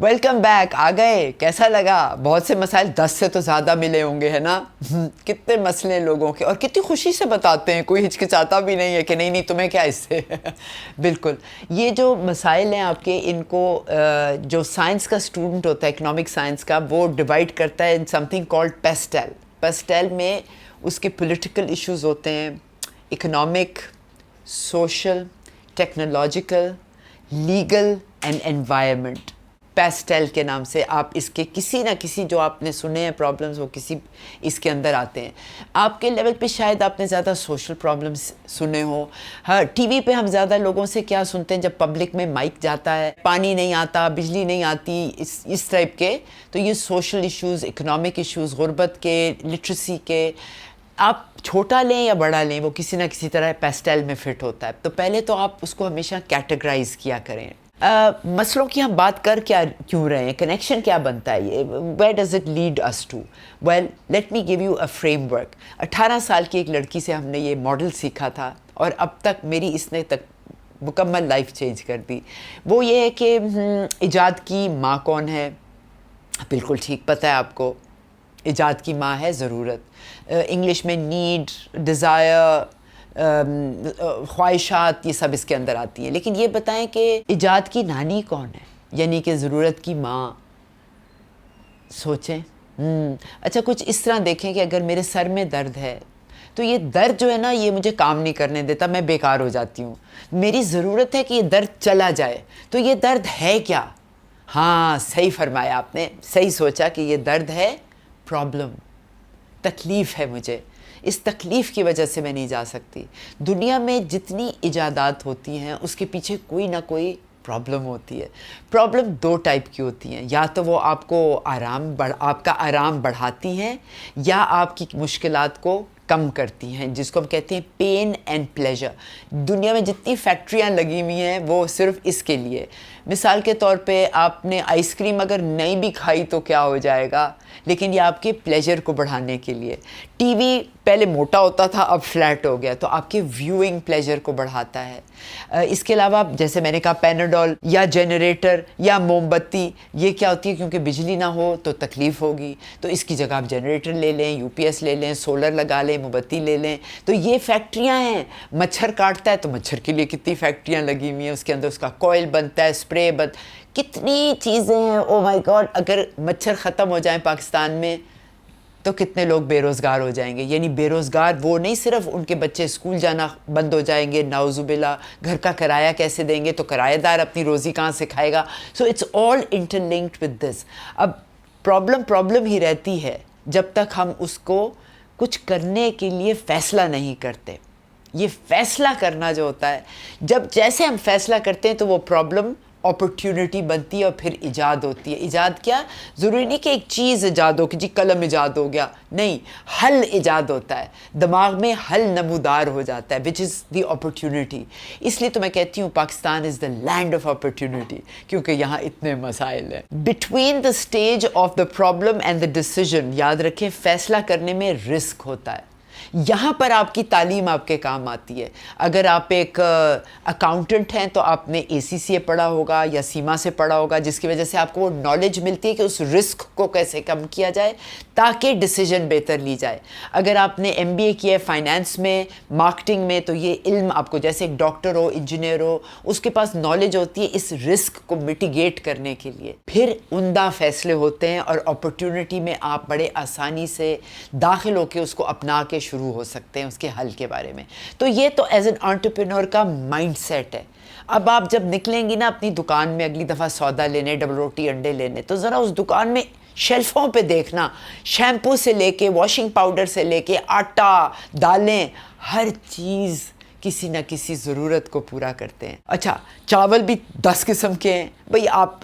Welcome back. آ گئے, کیسا لگا؟ بہت سے مسائل 10 سے تو زیادہ ملے ہوں گے, ہے نا؟ کتنے مسئلے لوگوں کے, اور کتنی خوشی سے بتاتے ہیں, کوئی ہچکچاتا بھی نہیں ہے کہ نہیں تمہیں کیا اس سے. بالکل. یہ جو مسائل ہیں آپ کے, ان کو جو سائنس کا اسٹوڈنٹ ہوتا ہے, اکنامک سائنس کا, وہ ڈیوائڈ کرتا ہے in something called PESTEL. PESTEL میں اس کے پولیٹیکل ایشوز ہوتے ہیں, economic, social, technological, legal and environment. PESTEL کے نام سے آپ اس کے کسی نہ کسی جو آپ نے سنے ہیں پرابلمز, وہ کسی اس کے اندر آتے ہیں. آپ کے لیول پہ شاید آپ نے زیادہ سوشل پرابلمز سنے ہوں. ہاں, ٹی وی پہ ہم زیادہ لوگوں سے کیا سنتے ہیں جب پبلک میں مائک جاتا ہے, پانی نہیں آتا, بجلی نہیں آتی, اس ٹائپ کے. تو یہ سوشل ایشوز, اکنامک ایشوز, غربت کے, لٹریسی کے, آپ چھوٹا لیں یا بڑا لیں, وہ کسی نہ کسی طرح پیسٹل میں فٹ ہوتا ہے. تو پہلے تو آپ اس کو ہمیشہ کیٹیگرائز کیا کریں. مسئلوں کی ہم بات کیوں رہے ہیں, کنیکشن کیا بنتا ہے, یہ where does it lead us to. Well let me give you a framework. 18 سال کی ایک لڑکی سے ہم نے یہ ماڈل سیکھا تھا, اور اب تک میری اس نے تک مکمل لائف چینج کر دی. وہ یہ ہے کہ ایجاد کی ماں کون ہے. بالکل ٹھیک پتہ ہے آپ کو, ایجاد کی ماں ہے ضرورت. انگلش میں نیڈ, ڈیزائر, خواہشات, یہ سب اس کے اندر آتی ہیں. لیکن یہ بتائیں کہ ایجاد کی نانی کون ہے, یعنی کہ ضرورت کی ماں. سوچیں. اچھا, کچھ اس طرح دیکھیں کہ اگر میرے سر میں درد ہے تو یہ درد جو ہے نا, یہ مجھے کام نہیں کرنے دیتا, میں بیکار ہو جاتی ہوں. میری ضرورت ہے کہ یہ درد چلا جائے. تو یہ درد ہے کیا؟ ہاں, صحیح فرمایا آپ نے, صحیح سوچا کہ یہ درد ہے پرابلم, تکلیف ہے مجھے. اس تکلیف کی وجہ سے میں نہیں جا سکتی. دنیا میں جتنی ایجادات ہوتی ہیں اس کے پیچھے کوئی نہ کوئی پرابلم ہوتی ہے. پرابلم 2 ٹائپ کی ہوتی ہیں, یا تو وہ آپ کا آرام بڑھاتی ہیں, یا آپ کی مشکلات کو کم کرتی ہیں, جس کو ہم کہتے ہیں پین اینڈ پلیجر. دنیا میں جتنی فیکٹریاں لگی ہوئی ہیں وہ صرف اس کے لیے. مثال کے طور پہ آپ نے آئس کریم اگر نہیں بھی کھائی تو کیا ہو جائے گا, لیکن یہ آپ کے پلیجر کو بڑھانے کے لیے. ٹی وی پہلے موٹا ہوتا تھا, اب فلیٹ ہو گیا, تو آپ کے ویوئنگ پلیجر کو بڑھاتا ہے. اس کے علاوہ جیسے میں نے کہا پیناڈول یا جنریٹر یا موم بتی, یہ کیا ہوتی ہے, کیونکہ بجلی نہ ہو تو تکلیف ہوگی, تو اس کی جگہ آپ جنریٹر لے لیں, یو پی ایس لے لیں, سولر لگا لیں, موم بتی لے لیں. تو یہ فیکٹریاں ہیں. مچھر کاٹتا ہے تو مچھر کے لیے کتنی فیکٹریاں لگی ہوئی ہیں, اس کے اندر اس کا کوئل بنتا ہے, اسپرے کتنی چیزیں ہیں. او مائی گاڈ, اگر مچھر ختم ہو جائیں پاکستان میں تو کتنے لوگ بے روزگار ہو جائیں گے. یعنی بے روزگار وہ نہیں صرف ان کے بچے اسکول جانا بند ہو جائیں گے, نعوذ باللہ, گھر کا کرایہ کیسے دیں گے, تو کرایہ دار اپنی روزی کہاں سے کھائے گا. So it's all interlinked with this. اب پرابلم ہی رہتی ہے جب تک ہم اس کو کچھ کرنے کے لیے فیصلہ نہیں کرتے. یہ فیصلہ کرنا جو ہوتا ہے, جیسے ہم فیصلہ کرتے ہیں تو وہ پرابلم اپرچونٹی بنتی ہے, اور پھر ایجاد ہوتی ہے. ایجاد کیا, ضروری نہیں کہ ایک چیز ایجاد ہو کہ جی قلم ایجاد ہو گیا, نہیں, حل ایجاد ہوتا ہے. دماغ میں حل نمودار ہو جاتا ہے, وچ از دی اپرچونٹی. اس لیے تو میں کہتی ہوں پاکستان از دا لینڈ آف اپرچونٹی, کیونکہ یہاں اتنے مسائل ہیں. Between the stage of the problem and the decision, یاد رکھیں فیصلہ کرنے میں رسک ہوتا ہے. یہاں پر آپ کی تعلیم آپ کے کام آتی ہے. اگر آپ ایک اکاؤنٹنٹ ہیں تو آپ نے ACCA پڑھا ہوگا یا سیما سے پڑھا ہوگا, جس کی وجہ سے آپ کو وہ نالج ملتی ہے کہ اس رسک کو کیسے کم کیا جائے تاکہ ڈیسیژن بہتر لی جائے. اگر آپ نے MBA کیا ہے فائنانس میں, مارکیٹنگ میں, تو یہ علم آپ کو, جیسے ایک ڈاکٹر ہو, انجینئر ہو, اس کے پاس نالج ہوتی ہے اس رسک کو میٹیگیٹ کرنے کے لیے. پھر عمدہ فیصلے ہوتے ہیں, اور اپرچونٹی میں آپ بڑے آسانی سے داخل ہو کے اس کو اپنا کے شروع ہو سکتے ہیں اس کے حل کے بارے میں. تو یہ تو ایز این انٹرپرینور کا مائنڈ سیٹ ہے. اب آپ جب نکلیں گی نا اپنی دکان میں اگلی دفعہ سودا لینے, ڈبل روٹی انڈے لینے, تو ذرا اس دکان میں شیلفوں پہ دیکھنا, شیمپو سے لے کے واشنگ پاؤڈر سے لے کے آٹا, دالیں, ہر چیز کسی نہ کسی ضرورت کو پورا کرتے ہیں. اچھا, چاول بھی 10 قسم کے ہیں بھئی, آپ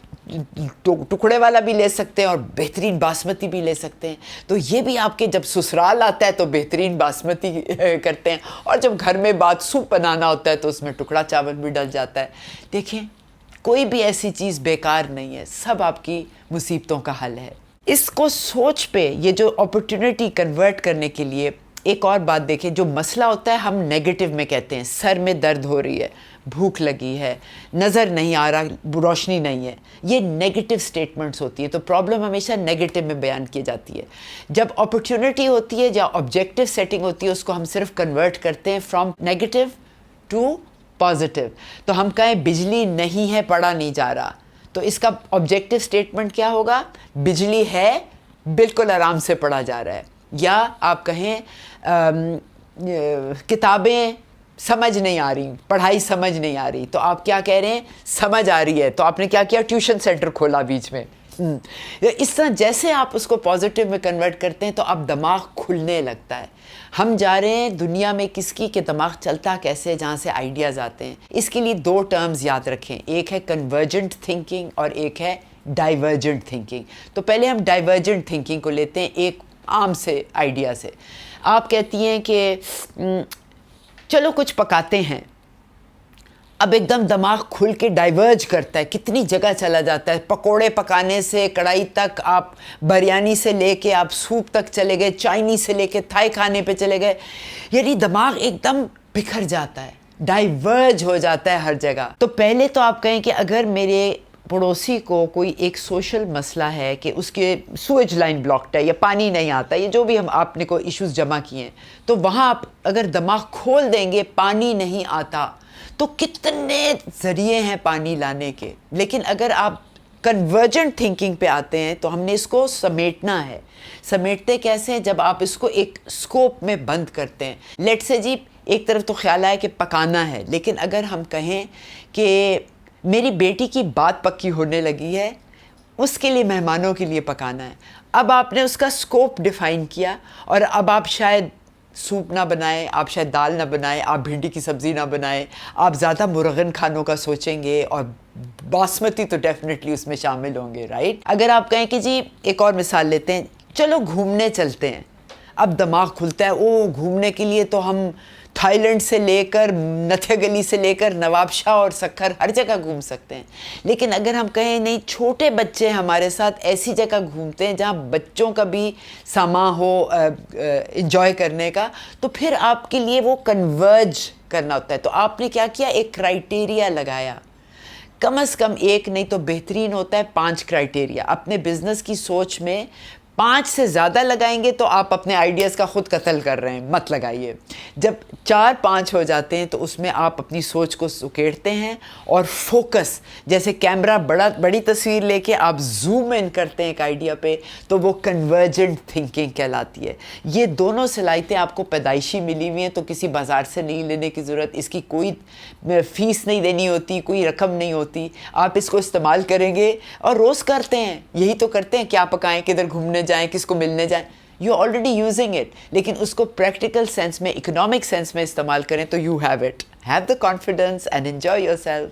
ٹکڑے والا بھی لے سکتے ہیں اور بہترین باسمتی بھی لے سکتے ہیں. تو یہ بھی آپ کے جب سسرال آتا ہے تو بہترین باسمتی کرتے ہیں, اور جب گھر میں سوپ بنانا ہوتا ہے تو اس میں ٹکڑا چاول بھی ڈل جاتا ہے. دیکھیں, کوئی بھی ایسی چیز بیکار نہیں ہے, سب آپ کی مصیبتوں کا حل ہے. اس کو سوچ پہ, یہ جو اپرچونٹی کنورٹ کرنے کے لیے ایک اور بات دیکھیں. جو مسئلہ ہوتا ہے ہم نیگیٹو میں کہتے ہیں, سر میں درد ہو رہی ہے, بھوک لگی ہے, نظر نہیں آ رہا, روشنی نہیں ہے, یہ نیگیٹو سٹیٹمنٹس ہوتی ہیں. تو پرابلم ہمیشہ نیگیٹو میں بیان کی جاتی ہے. جب اپرچونٹی ہوتی ہے یا آبجیکٹیو سیٹنگ ہوتی ہے, اس کو ہم صرف کنورٹ کرتے ہیں فرام نیگیٹو ٹو پازیٹیو. تو ہم کہیں بجلی نہیں ہے, پڑھا نہیں جا رہا, تو اس کا آبجیکٹیو سٹیٹمنٹ کیا ہوگا؟ بجلی ہے, بالکل آرام سے پڑھا جا رہا ہے. یا آپ کہیں کتابیں سمجھ نہیں آ رہی, پڑھائی سمجھ نہیں آ رہی, تو آپ کیا کہہ رہے ہیں؟ سمجھ آ رہی ہے. تو آپ نے کیا کیا؟ ٹیوشن سینٹر کھولا بیچ میں. اس طرح جیسے آپ اس کو پازیٹیو میں کنورٹ کرتے ہیں تو اب دماغ کھلنے لگتا ہے. ہم جا رہے ہیں دنیا میں کس کی کہ دماغ چلتا کیسے, جہاں سے آئیڈیاز آتے ہیں. اس کے لیے 2 ٹرمز یاد رکھیں, ایک ہے کنورجنٹ تھنکنگ اور ایک ہے ڈائیورجنٹ تھنکنگ. تو پہلے ہم ڈائیورجنٹ تھنکنگ کو لیتے ہیں ایک عام سے آئیڈیا سے. آپ کہتی ہیں کہ چلو کچھ پکاتے ہیں. اب ایک دم دماغ کھل کے ڈائیورج کرتا ہے, کتنی جگہ چلا جاتا ہے, پکوڑے پکانے سے کڑھائی تک, آپ بریانی سے لے کے آپ سوپ تک چلے گئے, چائنیز سے لے کے تھائی کھانے پہ چلے گئے. یعنی دماغ ایک دم بکھر جاتا ہے, ڈائیورج ہو جاتا ہے ہر جگہ. تو پہلے تو آپ کہیں کہ اگر میرے پڑوسی کو کوئی ایک سوشل مسئلہ ہے کہ اس کے سویج لائن بلاکڈ ہے یا پانی نہیں آتا, یہ جو بھی ہم آپ نے کو ایشوز جمع کیے ہیں, تو وہاں آپ اگر دماغ کھول دیں گے پانی نہیں آتا, تو کتنے ذریعے ہیں پانی لانے کے. لیکن اگر آپ کنورجنٹ تھنکنگ پہ آتے ہیں تو ہم نے اس کو سمیٹنا ہے. سمیٹتے کیسے ہیں؟ جب آپ اس کو ایک سکوپ میں بند کرتے ہیں. لیٹ سے جی ایک طرف تو خیال آئے کہ پکانا ہے, لیکن اگر ہم کہیں کہ میری بیٹی کی بات پکی ہونے لگی ہے, اس کے لیے مہمانوں کے لیے پکانا ہے. اب آپ نے اس کا سکوپ ڈیفائن کیا, اور اب آپ شاید سوپ نہ بنائیں, آپ شاید دال نہ بنائیں, آپ بھنڈی کی سبزی نہ بنائیں, آپ زیادہ مرغن کھانوں کا سوچیں گے, اور باسمتی تو ڈیفینیٹلی اس میں شامل ہوں گے, رائٹ. اگر آپ کہیں کہ جی ایک اور مثال لیتے ہیں, چلو گھومنے چلتے ہیں. اب دماغ کھلتا ہے, او گھومنے کے لیے تو ہم تھائی لینڈ سے لے کر نتھیا گلی سے لے کر نواب شاہ اور سکھر ہر جگہ گھوم سکتے ہیں. لیکن اگر ہم کہیں نہیں, چھوٹے بچے ہمارے ساتھ ایسی جگہ گھومتے ہیں جہاں بچوں کا بھی سامان ہو انجوائے کرنے کا, تو پھر آپ کے لیے وہ کنورج کرنا ہوتا ہے. تو آپ نے کیا کیا؟ ایک کرائٹیریا لگایا, کم از کم ایک نہیں تو بہترین ہوتا ہے 5 کرائٹیریا. اپنے بزنس کی سوچ میں 5 سے زیادہ لگائیں گے تو آپ اپنے آئیڈیاز کا خود قتل کر رہے ہیں, مت لگائیے. جب 4-5 ہو جاتے ہیں تو اس میں آپ اپنی سوچ کو سکیڑتے ہیں اور فوکس, جیسے کیمرہ بڑی تصویر لے کے آپ زوم ان کرتے ہیں ایک آئیڈیا پہ, تو وہ کنورجنٹ تھنکنگ کہلاتی ہے. یہ دونوں صلاحیتیں آپ کو پیدائشی ملی ہوئی ہیں, تو کسی بازار سے نہیں لینے کی ضرورت, اس کی کوئی فیس نہیں دینی ہوتی, کوئی رقم نہیں ہوتی. آپ اس کو استعمال کریں گے اور روز کرتے ہیں, یہی تو کرتے ہیں, کیا پکائیں, کدھر گھومنے جائیں, کس کو ملنے جائیں. You are already using it, لیکن اس کو پریکٹیکل سینس میں, اکنامک سینس میں استعمال کریں تو you have it. Have the confidence and enjoy your self.